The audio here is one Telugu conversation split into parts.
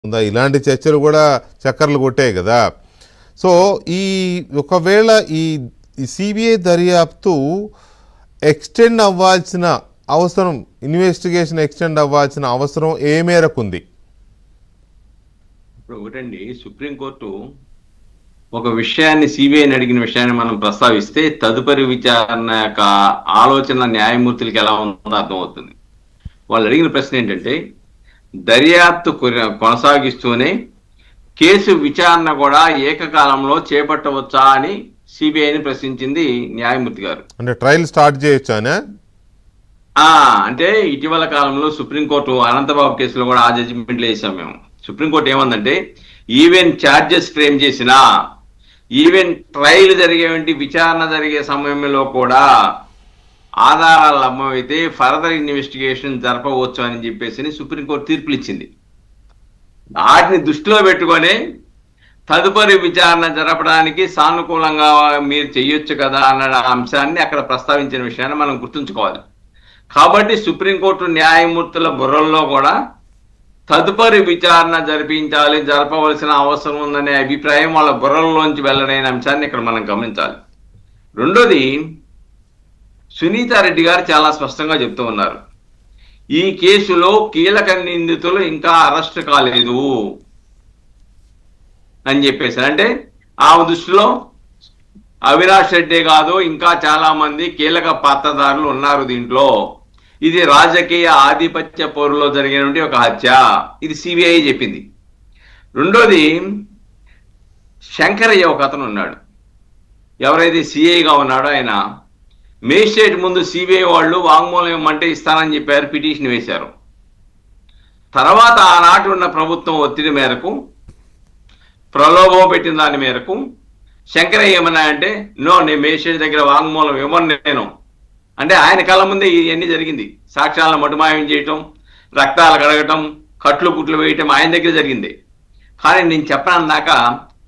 ఉందా? ఇలాంటి చర్చలు కూడా చక్కర్లు కొట్టాయి కదా. సో ఈ ఒకవేళ ఈ సిబిఐ దర్యాప్తు ఎక్స్టెండ్ అవ్వాల్సిన అవసరం, ఇన్వెస్టిగేషన్ ఎక్స్టెండ్ అవ్వాల్సిన అవసరం ఏ మేరకు ఉంది? ఇప్పుడు ఒకటండి, సుప్రీంకోర్టు ఒక విషయాన్ని, సిబిఐని అడిగిన విషయాన్ని మనం ప్రస్తావిస్తే తదుపరి విచారణ యొక్క ఆలోచన న్యాయమూర్తులకి ఎలా ఉందో అర్థమవుతుంది. వాళ్ళు అడిగిన ప్రశ్న ఏంటంటే, దర్యాప్తు కొనసాగిస్తూనే కేసు విచారణ కూడా ఏకకాలంలో చేపట్టవచ్చా అని సిబిఐని ప్రశ్నించింది న్యాయమూర్తి గారు. అంటే ట్రయల్ స్టార్ట్ చేయొచ్చానే? అంటే ఇటీవల కాలంలో సుప్రీంకోర్టు అనంతబాబు కేసులో కూడా ఆ జడ్జిమెంట్లు వేసాం మేము. సుప్రీంకోర్టు ఏమందంటే, ఈవెన్ ఛార్జెస్ ఫ్రేమ్ చేసినా, ఈవెన్ ట్రయల్ జరిగేటువంటి విచారణ జరిగే సమయంలో కూడా ఆధారాలు లభ్యమైతే ఫర్దర్ ఇన్వెస్టిగేషన్ జరపవచ్చు అని చెప్పేసి సుప్రీంకోర్టు తీర్పులు ఇచ్చింది. వాటిని దృష్టిలో పెట్టుకొని తదుపరి విచారణ జరపడానికి సానుకూలంగా మీరు చెయ్యొచ్చు కదా అన్న అంశాన్ని అక్కడ ప్రస్తావించిన విషయాన్ని మనం గుర్తుంచుకోవాలి. కాబట్టి సుప్రీంకోర్టు న్యాయమూర్తుల బుర్రల్లో కూడా తదుపరి విచారణ జరపవలసిన అవసరం ఉందనే అభిప్రాయం వాళ్ళ బుర్రల్లోంచి వెల్లడైన అంశాన్ని ఇక్కడ మనం గమనించాలి. రెండోది, సునీతారెడ్డి గారు చాలా స్పష్టంగా చెప్తూ ఉన్నారు, ఈ కేసులో కీలక నిందితులు ఇంకా అరెస్ట్ కాలేదు అని చెప్పేసి. అంటే ఆ దృష్టిలో అవినాష్ రెడ్డి కాదు, ఇంకా చాలా మంది కీలక పాత్రధారులు ఉన్నారు దీంట్లో. ఇది రాజకీయ ఆధిపత్య పోరులో జరిగినటువంటి ఒక హత్య, ఇది సిబిఐ చెప్పింది. రెండోది, శంకరయ్య ఒక అతను ఉన్నాడు, ఎవరైతే సిఐగా ఉన్నాడో ఆయన మేజిస్ట్రేట్ ముందు సిబిఐ వాళ్ళు వాంగ్మూలం ఇవ్వమంటే ఇస్తానని చెప్పారు, పిటిషన్ వేశారు. తర్వాత ఆనాటి ఉన్న ప్రభుత్వం ఒత్తిడి మేరకు, ప్రలోభం పెట్టిన దాని మేరకు శంకరయ్య ఏమన్నా అంటే, నో, నేను మేజిస్ట్రేట్ దగ్గర వాంగ్మూలం ఇవ్వను నేను అంటే, ఆయన కళ్ళ ముందే ఇవన్నీ జరిగింది. సాక్ష్యాలను మటుమాయం చేయటం, రక్తాలు కడగటం, కట్లు కుట్లు వేయటం ఆయన దగ్గర జరిగింది. కానీ నేను చెప్పనన్నాక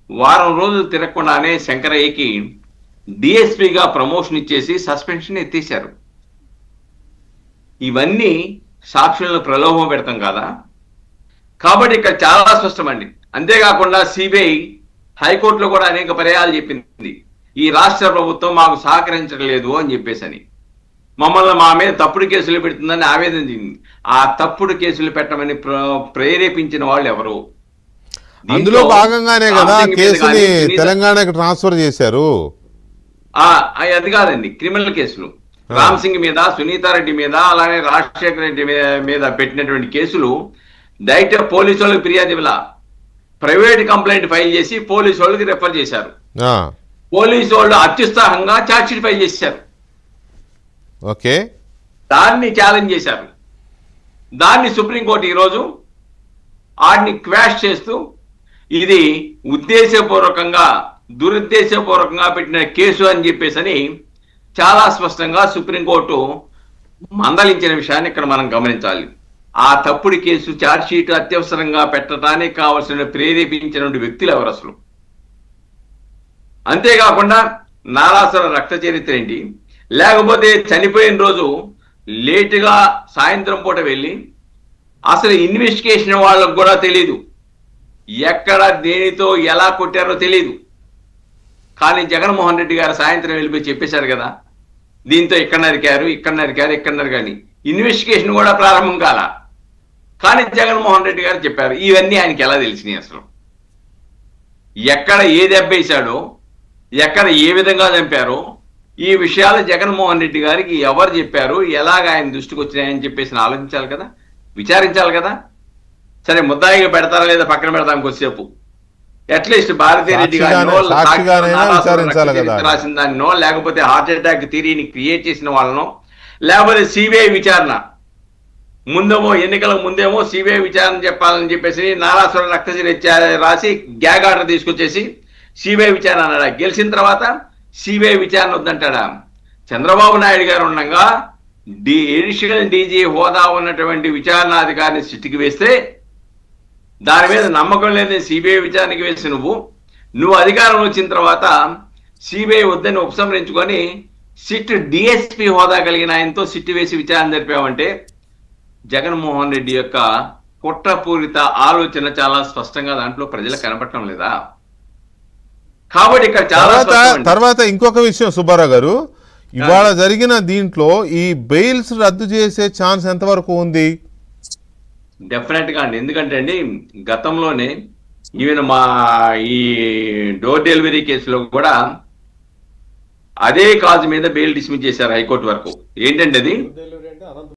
వారం రోజులు తిరగకుండానే శంకరయ్యకి డిఎస్పీగా ప్రమోషన్ ఇచ్చేసి సస్పెన్షన్ ఎత్తేశారు. ఇవన్నీ సాక్షులను ప్రలోభం పెడతాం కదా. కాబట్టి ఇక్కడ చాలా స్పష్టమండి. అంతేకాకుండా సిబిఐ హైకోర్టులో కూడా అనేక పర్యాయాలు చెప్పింది, ఈ రాష్ట్ర ప్రభుత్వం మాకు సహకరించడం లేదు అని చెప్పేసి. మమ్మల్ని మా మీద తప్పుడు కేసులు పెడుతుందని ఆవేదన చెందింది. ఆ తప్పుడు కేసులు పెట్టమని ప్రేరేపించిన వాళ్ళు ఎవరు? అందులో భాగంగానే కదా కేసుని తెలంగాణకు ట్రాన్స్ఫర్ చేశారు. అది కాదండి, క్రిమినల్ కేసులు రామ్ సింగ్ మీద, సునీతారెడ్డి మీద, అలానే రాజశేఖర రెడ్డి మీద పెట్టినటువంటి కేసులు డైరెక్ట్ పోలీసు వాళ్ళకి ఫిర్యాదు ఇవ్వాల, ప్రైవేట్ కంప్లైంట్ ఫైల్ చేసి పోలీసు వాళ్ళకి రెఫర్ చేశారు. పోలీసు వాళ్ళు అత్యుత్సాహంగా ఛార్జ్షీట్ ఫైల్ చేశారు. ఓకే, దాన్ని ఛాలెంజ్ చేశారు. దాన్ని సుప్రీంకోర్టు ఈరోజు వాటిని క్వాష్ చేస్తూ ఇది ఉద్దేశపూర్వకంగా, దురుద్దేశపూర్వకంగా పెట్టిన కేసు అని చెప్పేసి చాలా స్పష్టంగా సుప్రీంకోర్టు మందలించిన విషయాన్ని ఇక్కడ మనం గమనించాలి. ఆ తప్పుడు కేసు ఛార్జ్షీట్ అత్యవసరంగా పెట్టడానికి కావలసిన ప్రేరేపించిన వ్యక్తులు ఎవరు అసలు? అంతేకాకుండా నారాసుర రక్త చరిత్ర ఏంటి? లేకపోతే చనిపోయిన రోజు లేటుగా సాయంత్రం పూట వెళ్ళి అసలు ఇన్వెస్టిగేషన్ వాళ్ళకు కూడా తెలీదు, ఎక్కడ దేనితో ఎలా కొట్టారో తెలీదు. కానీ జగన్మోహన్ రెడ్డి గారు సాయంత్రం వెళ్ళిపోయి చెప్పేశారు కదా, దీంతో ఇక్కడ నరికారు, ఇక్కడ నరికారు, ఇక్కడ నరికారు. ఇన్వెస్టిగేషన్ కూడా ప్రారంభం కాల, కానీ జగన్మోహన్ రెడ్డి గారు చెప్పారు. ఇవన్నీ ఆయనకి ఎలా తెలిసినాయి? అసలు ఎక్కడ ఏ దెబ్బ వేశాడో, ఎక్కడ ఏ విధంగా చంపారో, ఈ విషయాలు జగన్మోహన్ రెడ్డి గారికి ఎవరు చెప్పారు, ఎలాగ ఆయన దృష్టికి వచ్చినాయని చెప్పేసి ఆలోచించాలి కదా, విచారించాలి కదా. సరే, ముద్దాయిగా పెడతారా లేదా పక్కన పెడతాం కొద్దిసేపు. అట్లీస్ట్ భారతీ రెడ్డి గారినో, రాసిన దానినో, లేకపోతే హార్ట్ అటాక్ థియరీని క్రియేట్ చేసిన వాళ్ళనో, లేకపోతే సిబిఐ విచారణ ముందేమో, ఎన్నికలకు ముందేమో సిబిఐ విచారణ చెప్పాలని చెప్పేసి నారాసుర రక్త చరిత్ర రాసి గ్యాగ్ ఆర్డర్ తీసుకొచ్చేసి సిబిఐ విచారణ అన్నాడా? గెలిచిన తర్వాత సిబిఐ విచారణ వద్దంటాడా? చంద్రబాబు నాయుడు గారు ఉండగా అడిషనల్ డీజీ హోదా ఉన్నటువంటి విచారణాధికారిని సిట్టికి వేస్తే దాని మీద నమ్మకం లేదని సిబిఐ విచారణకి వేసి నువ్వు అధికారం వచ్చిన తర్వాత సిబిఐ వద్దని ఉపసంహరించుకొని సిట్ డిఎస్పీ హోదా కలిగిన ఆయనతో సిట్ వేసి విచారణ జరిపామంటే జగన్మోహన్ రెడ్డి యొక్క కుట్రపూరిత ఆలోచన చాలా స్పష్టంగా దాంట్లో ప్రజలకు కనపడటం లేదా? కాబట్టి ఇక్కడ చాలా తర్వాత ఇంకొక విషయం సుబ్బారావు గారు, ఇవాళ జరిగిన దీంట్లో ఈ బెయిల్స్ రద్దు చేసే ఛాన్స్ ఎంతవరకు ఉంది? డెఫినెట్ గా అండి. ఎందుకంటే అండి గతంలోనే ఈవెన్ మా ఈ డోర్ డెలివరీ కేసులో కూడా అదే కాజ్ మీద బెయిల్ డిస్మిస్ చేశారు హైకోర్టు వరకు. ఏంటంటే అది